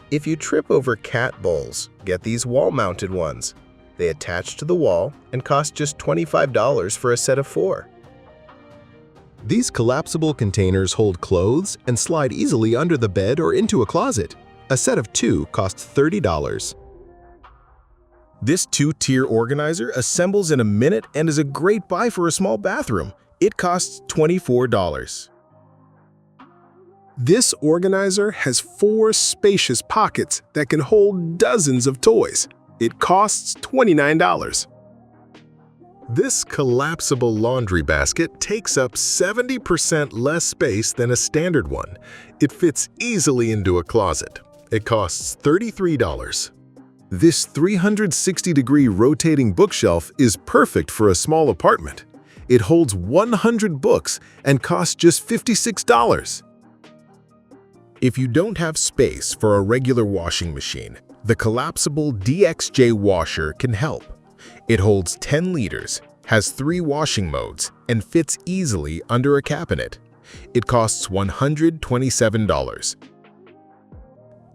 If you trip over cat bowls, get these wall-mounted ones. They attach to the wall and cost just $25 for a set of 4. These collapsible containers hold clothes and slide easily under the bed or into a closet. A set of 2 costs $30. This 2-tier organizer assembles in a minute and is a great buy for a small bathroom. It costs $24. This organizer has 4 spacious pockets that can hold dozens of toys. It costs $29. This collapsible laundry basket takes up 70% less space than a standard one. It fits easily into a closet. It costs $33. This 360-degree rotating bookshelf is perfect for a small apartment. It holds 100 books and costs just $56. If you don't have space for a regular washing machine, the collapsible DXJ washer can help. It holds 10 liters, has 3 washing modes, and fits easily under a cabinet. It costs $127.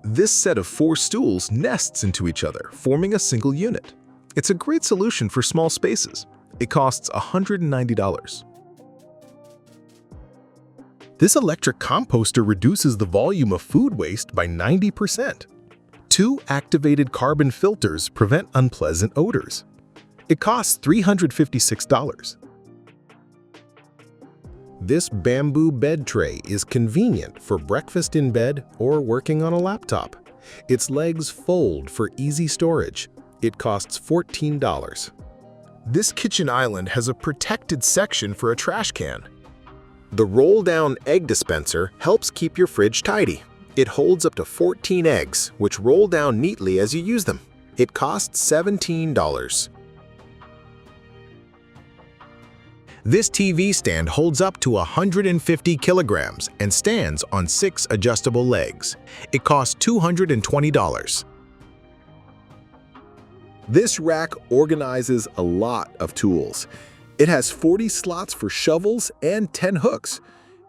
This set of 4 stools nests into each other, forming a single unit. It's a great solution for small spaces. It costs $190. This electric composter reduces the volume of food waste by 90%. 2 activated carbon filters prevent unpleasant odors. It costs $356. This bamboo bed tray is convenient for breakfast in bed or working on a laptop. Its legs fold for easy storage. It costs $14. This kitchen island has a protected section for a trash can. The roll-down egg dispenser helps keep your fridge tidy. It holds up to 14 eggs, which roll down neatly as you use them. It costs $17. This TV stand holds up to 150 kilograms and stands on 6 adjustable legs. It costs $220. This rack organizes a lot of tools. It has 40 slots for shovels and 10 hooks.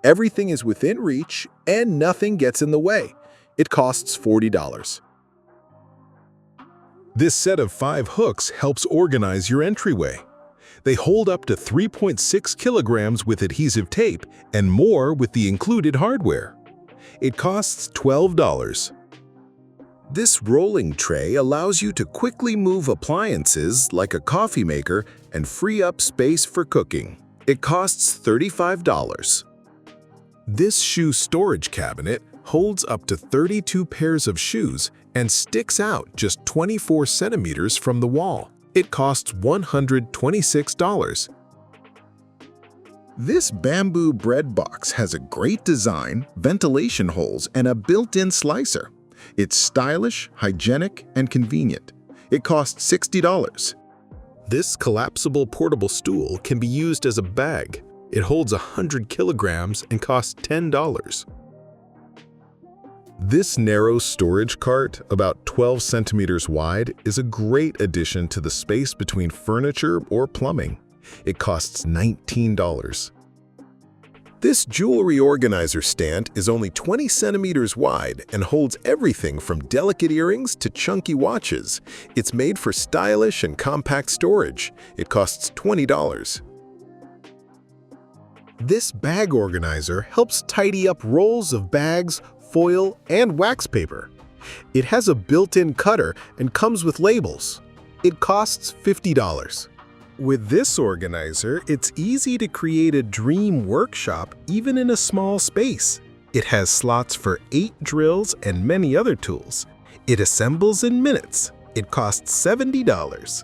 Everything is within reach and nothing gets in the way. It costs $40. This set of 5 hooks helps organize your entryway. They hold up to 3.6 kilograms with adhesive tape and more with the included hardware. It costs $12. This rolling tray allows you to quickly move appliances like a coffee maker and free up space for cooking. It costs $35. This shoe storage cabinet holds up to 32 pairs of shoes and sticks out just 24 centimeters from the wall. It costs $126. This bamboo bread box has a great design, ventilation holes, and a built-in slicer. It's stylish, hygienic, and convenient. It costs $60. This collapsible portable stool can be used as a bag. It holds 100 kilograms and costs $10. This narrow storage cart, about 12 centimeters wide, is a great addition to the space between furniture or plumbing. It costs $19. This jewelry organizer stand is only 20 centimeters wide and holds everything from delicate earrings to chunky watches. It's made for stylish and compact storage. It costs $20. This bag organizer helps tidy up rolls of bags, foil, and wax paper. It has a built-in cutter and comes with labels. It costs $50. With this organizer, it's easy to create a dream workshop even in a small space. It has slots for 8 drills and many other tools. It assembles in minutes. It costs $70.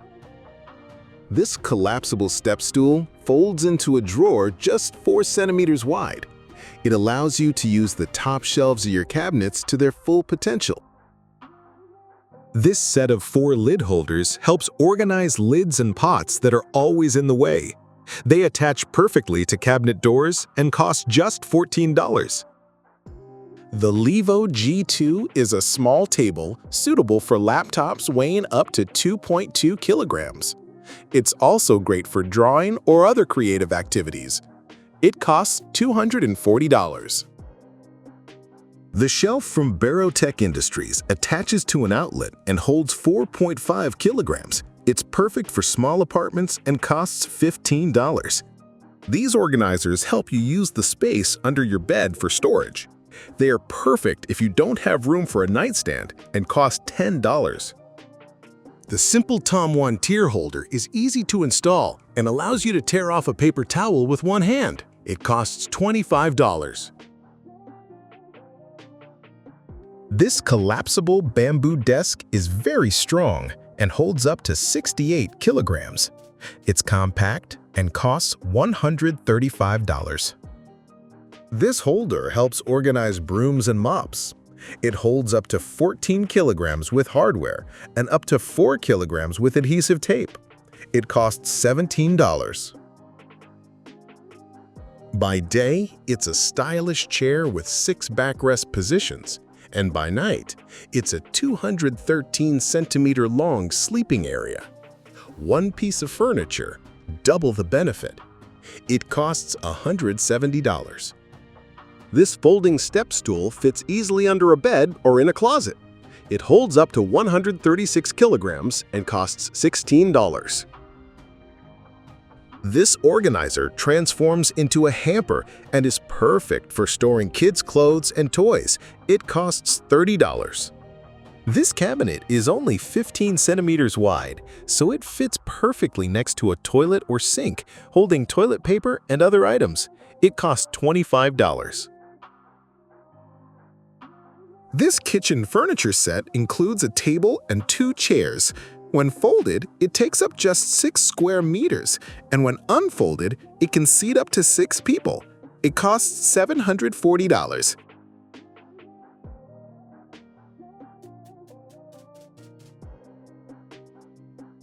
This collapsible step stool folds into a drawer just 4 centimeters wide. It allows you to use the top shelves of your cabinets to their full potential. This set of 4 lid holders helps organize lids and pots that are always in the way. They attach perfectly to cabinet doors and cost just $14. The Levo G2 is a small table suitable for laptops weighing up to 2.2 kilograms. It's also great for drawing or other creative activities. It costs $240. The shelf from Barotech Industries attaches to an outlet and holds 4.5 kilograms. It's perfect for small apartments and costs $15. These organizers help you use the space under your bed for storage. They are perfect if you don't have room for a nightstand and cost $10. The simple Tom 1 tier holder is easy to install and allows you to tear off a paper towel with one hand. It costs $25. This collapsible bamboo desk is very strong and holds up to 68 kilograms. It's compact and costs $135. This holder helps organize brooms and mops. It holds up to 14 kilograms with hardware and up to 4 kilograms with adhesive tape. It costs $17. By day, it's a stylish chair with 6 backrest positions, and by night, it's a 213-centimeter long sleeping area. One piece of furniture, double the benefit. It costs $170. This folding step stool fits easily under a bed or in a closet. It holds up to 136 kilograms and costs $16. This organizer transforms into a hamper and is perfect for storing kids' clothes and toys. It costs $30. This cabinet is only 15 centimeters wide, so it fits perfectly next to a toilet or sink, holding toilet paper and other items. It costs $25. This kitchen furniture set includes a table and 2 chairs. When folded, it takes up just 6 square meters, and when unfolded, it can seat up to 6 people. It costs $740.